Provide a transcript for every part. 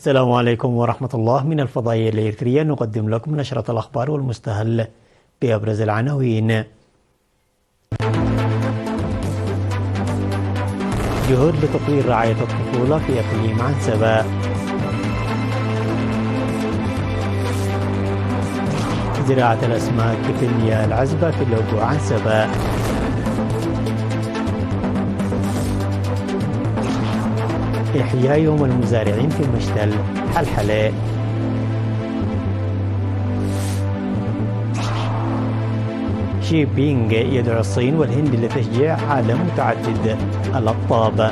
السلام عليكم ورحمة الله. من الفضائية الإريترية نقدم لكم نشرة الأخبار والمستهل بأبرز العناوين. جهود لتطوير رعاية الطفولة في إقليم عنسبة. زراعة الأسماك في المياه العذبة في لوجو عنسبة. إحياء يوم المزارعين في مشتل حلحلة. شي بينغ يدعو الصين والهند لتشجيع عالم متعدد الأقطاب.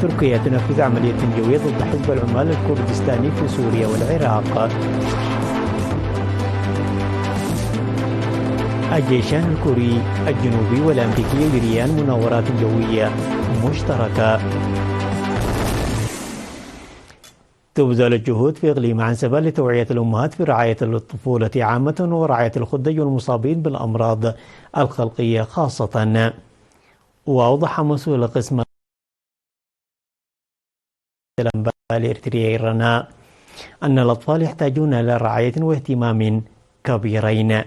تركيا تنفذ عملية جوية ضد حزب العمال الكردستاني في سوريا والعراق. الجيشان الكوري الجنوبي والأمريكي يجريان مناورات جوية مشتركة. تبذل الجهود في إقليم عنسبة لتوعية الأمهات في رعاية الطفولة عامة ورعاية الخدج والمصابين بالأمراض الخلقية خاصة. وأوضح مسؤول قسم الأنباء الإريترية رنا أن الأطفال يحتاجون إلى رعاية واهتمام كبيرين،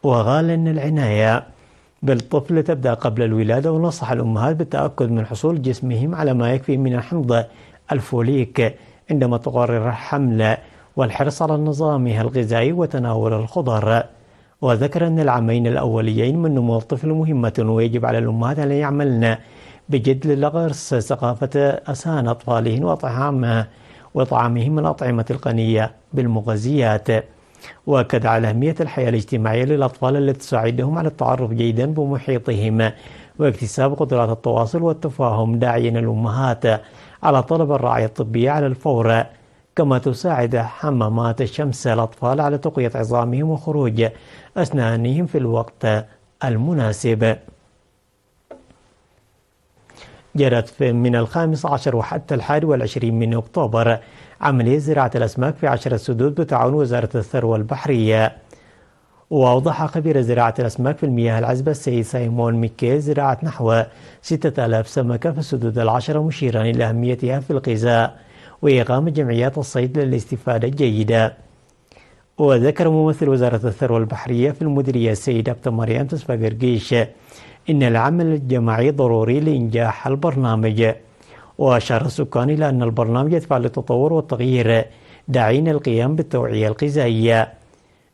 وقال أن العناية بالطفل تبدأ قبل الولادة، ونصح الأمهات بالتأكد من حصول جسمهم على ما يكفي من الحمض الفوليك عندما تقرر الحمل، والحرص على نظامها الغذائي وتناول الخضر. وذكر أن العامين الأوليين من نمو الطفل مهمة، ويجب على الأمهات أن يعملن بجد لغرس ثقافة أسان أطفالهن وطعامهم الأطعمة الغنية بالمغذيات. وأكد على أهمية الحياة الاجتماعية للأطفال التي تساعدهم على التعرف جيدا بمحيطهم واكتساب قدرات التواصل والتفاهم، داعيا الأمهات على طلب الرعاية الطبية على الفور، كما تساعد حمامات الشمس الأطفال على تقوية عظامهم وخروج أسنانهم في الوقت المناسب. جرت من 15 وحتى 21 من أكتوبر عملية زراعة الأسماك في 10 سدود بتعاون وزارة الثروة البحرية. وأوضح خبير زراعة الأسماك في المياه العذبة السيد سايمون ميكي زراعة نحو 6000 سمكة في السدود 10، مشيرا إلى أهميتها في الغذاء وإقامة جمعيات الصيد للاستفادة الجيدة. وذكر ممثل وزارة الثروة البحرية في المديرية السيد عبد مريم تسفى قرقيش إن العمل الجماعي ضروري لإنجاح البرنامج. وأشار السكان إلى أن البرنامج يدفع للتطور والتغيير، داعين القيام بالتوعية الغذائية.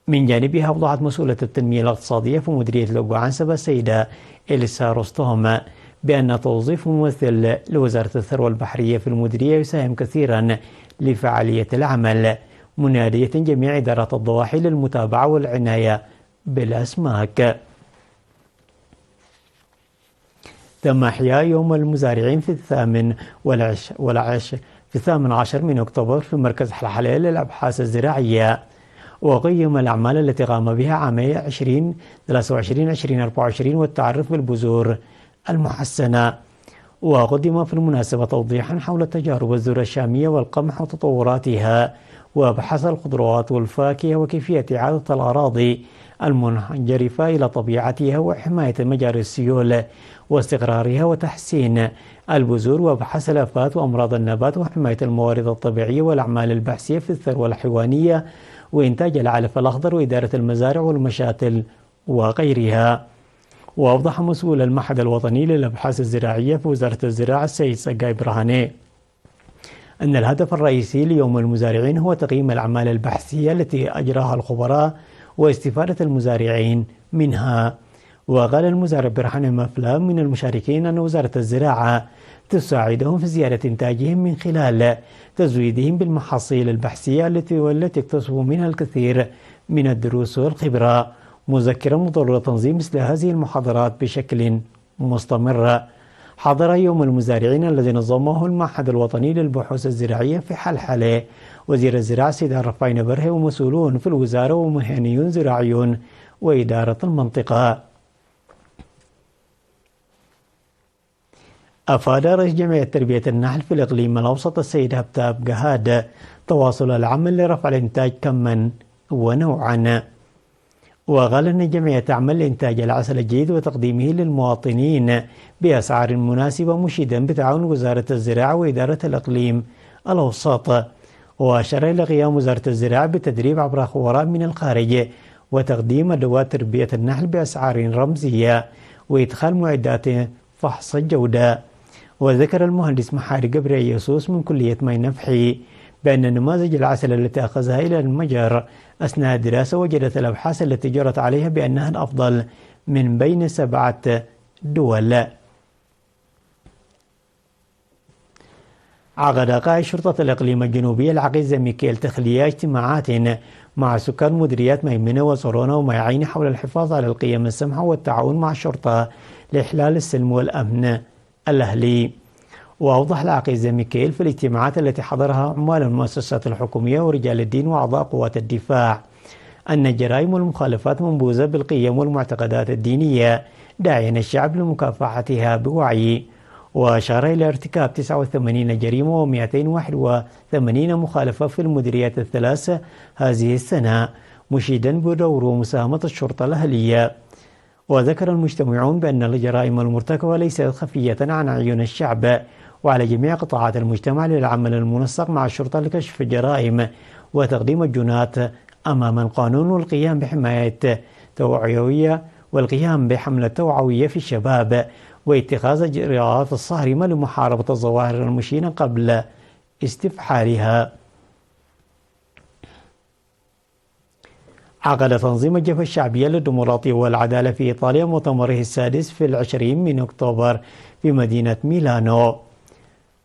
من جانبها أوضحت مسؤولة التنمية الاقتصادية في مديرية لوجو عنسبة السيدة إليسا رستهم بأن توظيف ممثل لوزارة الثروة البحرية في المديرية يساهم كثيرا لفعالية العمل، منادية جميع إدارات الضواحي للمتابعة والعناية بالأسماك. تم إحياء يوم المزارعين في 18 من أكتوبر في مركز حلحلة للأبحاث الزراعية. وقيم الأعمال التي قام بها عامي 2023-2024 والتعرف بالبذور المحسنة. وقدم في المناسبة توضيحا حول تجارب الذرة الشامية والقمح وتطوراتها، وبحث الخضروات والفاكهة وكيفية إعادة الأراضي المنجرفة إلى طبيعتها وحماية مجاري السيول واستقرارها وتحسين البذور، وبحث الآفات وأمراض النبات وحماية الموارد الطبيعية والأعمال البحثية في الثروة الحيوانية وإنتاج العلف الأخضر وإدارة المزارع والمشاتل وغيرها. وأوضح مسؤول المعهد الوطني للأبحاث الزراعية في وزارة الزراعة السيد سقاي برهاني أن الهدف الرئيسي ليوم المزارعين هو تقييم الأعمال البحثية التي أجراها الخبراء واستفادة المزارعين منها. وقال المزارع برهان مفلا من المشاركين أن وزارة الزراعة تساعدهم في زيادة إنتاجهم من خلال تزويدهم بالمحاصيل البحثية والتي اكتسبوا منها الكثير من الدروس والخبرة، مذكرا بضرورة تنظيم مثل هذه المحاضرات بشكل مستمر. حضر يوم المزارعين الذي نظمه المعهد الوطني للبحوث الزراعية في حلحلة وزير الزراعة سيد رفاين برهي ومسؤولون في الوزارة ومهنيون زراعيون وإدارة المنطقة. أفاد رئيس جمعية تربية النحل في الإقليم الأوسط السيد هبتاب جهاد تواصل العمل لرفع الإنتاج كما ونوعا. وقال أن الجمعية تعمل لإنتاج العسل الجيد وتقديمه للمواطنين بأسعار مناسبة، مشيدا بتعاون وزارة الزراعة وإدارة الإقليم الأوسط. وأشار إلى قيام وزارة الزراعة بالتدريب عبر خبراء من الخارج وتقديم أدوات تربية النحل بأسعار رمزية وإدخال معدات فحص الجودة. وذكر المهندس محاري جبريل يسوس من كلية مي نفحي بأن نماذج العسل التي أخذها إلى المجر أثناء الدراسة وجدت الأبحاث التي جرت عليها بأنها الأفضل من بين 7 دول. عقد قائد شرطة الإقليم الجنوبي العقيد ميكيل تخلية اجتماعات مع سكان مديريات ميمنة وصرونة وميعين حول الحفاظ على القيم السمحة والتعاون مع الشرطة لإحلال السلم والأمن الأهلي. وأوضح العقيد ميكيل في الاجتماعات التي حضرها عمال المؤسسات الحكومية ورجال الدين وأعضاء قوات الدفاع أن الجرائم والمخالفات منبوذة بالقيم والمعتقدات الدينية، داعيا الشعب لمكافحتها بوعي. وأشار إلى ارتكاب 89 جريمة و281 مخالفة في المديريات الثلاث هذه السنة، مشيدا بدور ومساهمة الشرطة الأهلية. وذكر المجتمعون بأن الجرائم المرتكبة ليست خفية عن عيون الشعب، وعلى جميع قطاعات المجتمع للعمل المنسق مع الشرطة لكشف الجرائم وتقديم الجنات أمام القانون والقيام بحماية توعوية والقيام بحملة توعوية في الشباب واتخاذ الإجراءات الصارمة لمحاربة الظواهر المشينة قبل استفحالها. عقد تنظيم الجبهة الشعبية للديمقراطية والعدالة في إيطاليا مؤتمره السادس في 20 من أكتوبر في مدينة ميلانو.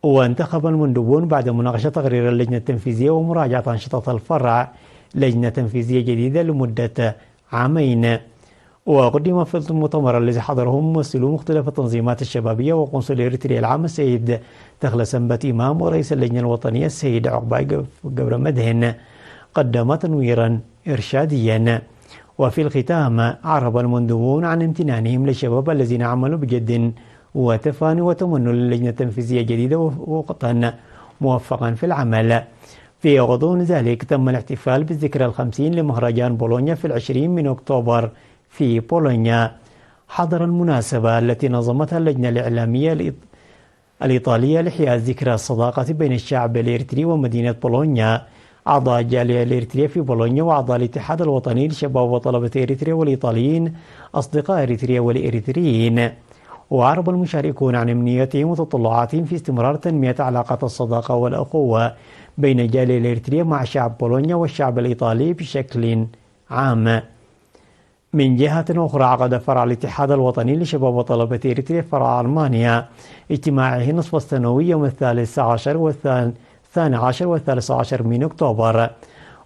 وانتخب المندوبون بعد مناقشة تقرير اللجنة التنفيذية ومراجعة أنشطة الفرع لجنة تنفيذية جديدة لمدة عامين. وقدم في المؤتمر الذي حضره ممثلو مختلف التنظيمات الشبابية وقنصل إريتريا العام السيد تخلى سنبت إمام ورئيس اللجنة الوطنية السيد عقباي جبر مدهن قدم تنويرا إرشاديا. وفي الختام عرب المندوبون عن امتنانهم للشباب الذين عملوا بجد وتفاني وتمنوا للجنة التنفيذية جديدة وقتا موفقا في العمل. في غضون ذلك تم الاحتفال بالذكرى 50 لمهرجان بولونيا في 20 من أكتوبر في بولونيا. حضر المناسبة التي نظمتها اللجنة الإعلامية الإيطالية لإحياء ذكرى الصداقة بين الشعب الإريتري ومدينة بولونيا أعضاء الجالية الإريترية في بولونيا وأعضاء الاتحاد الوطني للشباب وطلبة إريتريا والإيطاليين أصدقاء إريتريا والإريتريين. وعرب المشاركون عن أمنيتهم وتطلعاتهم في استمرار تنمية علاقات الصداقة والأخوة بين الجالية الإريترية مع شعب بولونيا والشعب الإيطالي بشكل عام. من جهة أخرى عقد فرع الاتحاد الوطني لشباب وطلبة إريتريا فرع ألمانيا اجتماعه نصف السنوي يوم 13 والثاني عشر والثالث عشر من أكتوبر.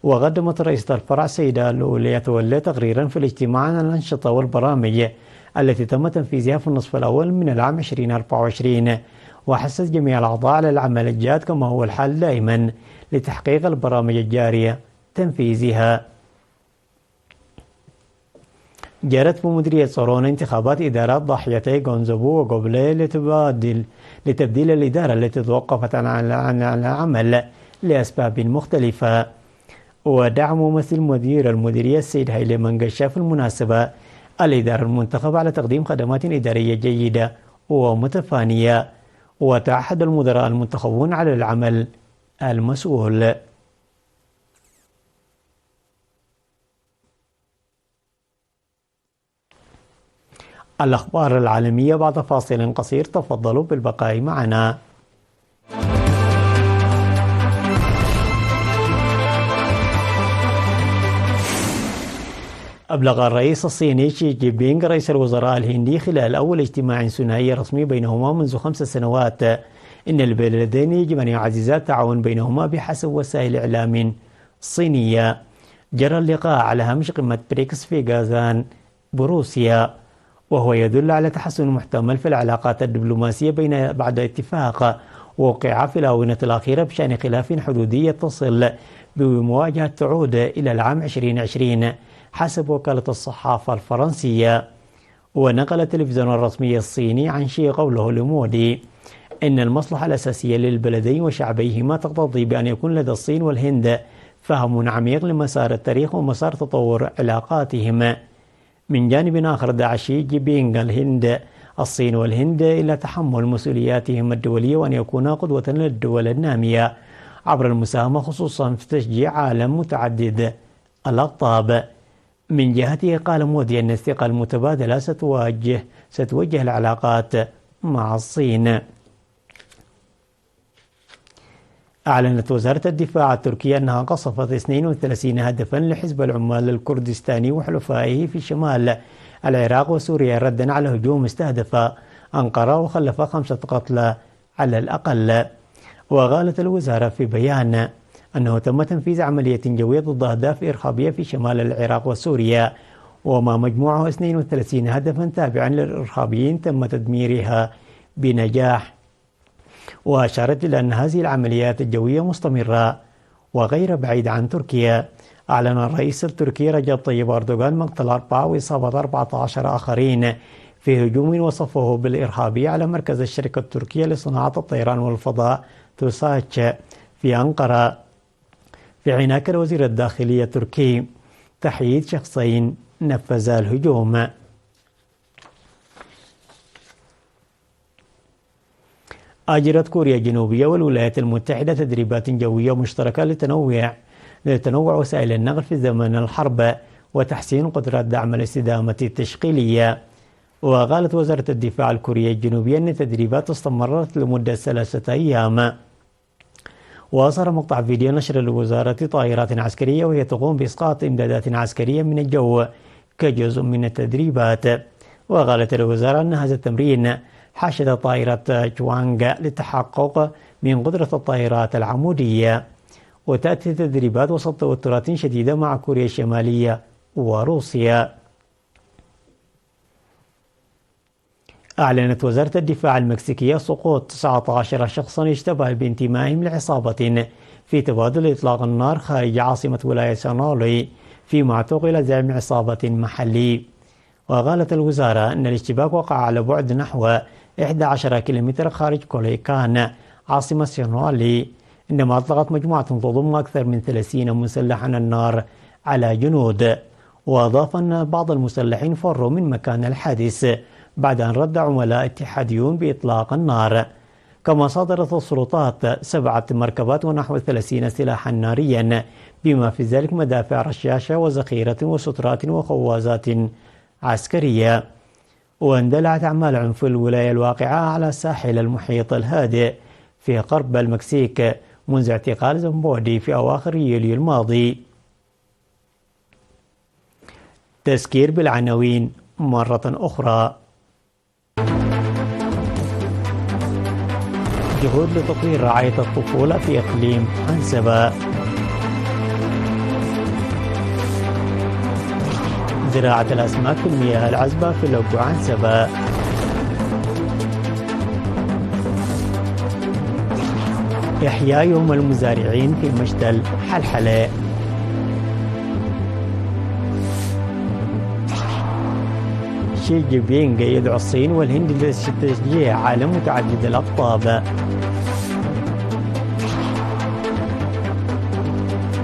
وقدمت رئيسة الفرع السيدة لؤلؤة تولي تقريرا في الاجتماع عن الأنشطة والبرامج التي تم تنفيذها في النصف الأول من العام 2024، وحثت جميع الأعضاء على العمل الجاد كما هو الحال دائما لتحقيق البرامج الجارية تنفيذها. جرت في مديرية صرون انتخابات إدارات ضاحيتي غونزابو وغوبلي لتبديل الإدارة التي توقفت عن العمل لأسباب مختلفة. ودعم ممثل مدير المديرية السيد هايلي منقشة في المناسبة الإدارة المنتخبة على تقديم خدمات إدارية جيدة ومتفانية، وتعهد المدراء المنتخبون على العمل المسؤول. الأخبار العالمية بعد فاصل قصير، تفضلوا بالبقاء معنا. أبلغ الرئيس الصيني شي جين بينغ رئيس الوزراء الهندي خلال أول اجتماع ثنائي رسمي بينهما منذ 5 سنوات إن البلدين يجب أن يعززا التعاون بينهما بحسب وسائل إعلام صينية. جرى اللقاء على هامش قمة بريكس في غازان بروسيا، وهو يدل على تحسن محتمل في العلاقات الدبلوماسية بعد اتفاق وقع في الآونة الأخيرة بشأن خلاف حدودي يتصل بمواجهة تعود إلى العام 2020 حسب وكالة الصحافة الفرنسية. ونقل التلفزيون الرسمي الصيني عن شي قوله لمودي إن المصلحة الأساسية للبلدين وشعبيهما تقتضي بأن يكون لدى الصين والهند فهم عميق لمسار التاريخ ومسار تطور علاقاتهما. من جانب آخر دعا شي جيبينغ الصين والهند إلى تحمل مسؤولياتهم الدولية وأن يكونا قدوة للدول النامية عبر المساهمة خصوصا في تشجيع عالم متعدد الأقطاب. من جهته قال مودي أن الثقة المتبادلة ستوجه العلاقات مع الصين. أعلنت وزارة الدفاع التركية أنها قصفت 32 هدفا لحزب العمال الكردستاني وحلفائه في شمال العراق وسوريا ردا على هجوم استهدف أنقرة وخلف 5 قتلى على الأقل. وقالت الوزارة في بيان أنه تم تنفيذ عملية جوية ضد أهداف إرهابية في شمال العراق وسوريا وما مجموعه 32 هدفا تابعا للإرهابيين تم تدميرها بنجاح. وأشارت إلى أن هذه العمليات الجوية مستمرة وغير بعيدة عن تركيا. أعلن الرئيس التركي رجب طيب أردوغان مقتل 4 وإصابة 14 آخرين في هجوم وصفه بالإرهابي على مركز الشركة التركية لصناعة الطيران والفضاء توساتش في أنقرة. في حين أكد وزير الداخلية التركي تحييد شخصين نفذا الهجوم. أجرت كوريا الجنوبية والولايات المتحدة تدريبات جوية مشتركة لتنوع وسائل النقل في زمن الحرب وتحسين قدرات دعم الاستدامة التشغيلية. وقالت وزارة الدفاع الكورية الجنوبية أن التدريبات استمرت لمدة 3 أيام. وأظهر مقطع فيديو نشر لوزارة طائرات عسكرية وهي تقوم بإسقاط إمدادات عسكرية من الجو كجزء من التدريبات. وقالت الوزارة أن هذا التمرين حشد طائرة جوانغ للتحقق من قدرة الطائرات العمودية. وتأتي التدريبات وسط توترات شديدة مع كوريا الشمالية وروسيا. أعلنت وزارة الدفاع المكسيكية سقوط 19 شخصا يشتبه بانتمائهم لعصابة في تبادل إطلاق النار خارج عاصمة ولاية سونولي فيما اعتقل زعيم عصابة محلي. وقالت الوزارة أن الاشتباك وقع على بعد نحو 11 كيلومتر خارج كوليكان عاصمة سونولي عندما أطلقت مجموعة تضم أكثر من 30 مسلحا النار على جنود. وأضاف أن بعض المسلحين فروا من مكان الحادث بعد أن رد عملاء اتحاديون بإطلاق النار. كما صادرت السلطات 7 مركبات ونحو 30 سلاحا ناريا بما في ذلك مدافع رشاشة وذخيرة وسترات وخوازات عسكرية. واندلعت أعمال عنف في الولاية الواقعة على ساحل المحيط الهادئ في غرب المكسيك منذ اعتقال زنبودي في أواخر يوليو الماضي. تذكير بالعناوين مرة أخرى. جهود لتطوير رعاية الطفولة في إقليم عنسبة. زراعة الأسماك في المياه العذبة في لب عنسبة. إحياء يوم المزارعين في مشتل حلحلة. شي جين بينغ يدعو الصين والهند لتشجيع عالم متعدد الأقطاب.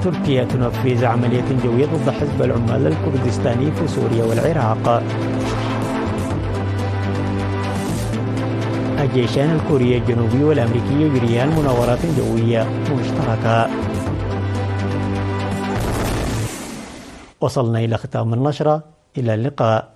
تركيا تنفذ عملية جوية ضد حزب العمال الكردستاني في سوريا والعراق. الجيشان الكوري الجنوبي والأمريكي يجريان مناورات جوية مشتركة. وصلنا إلى ختام النشرة، إلى اللقاء.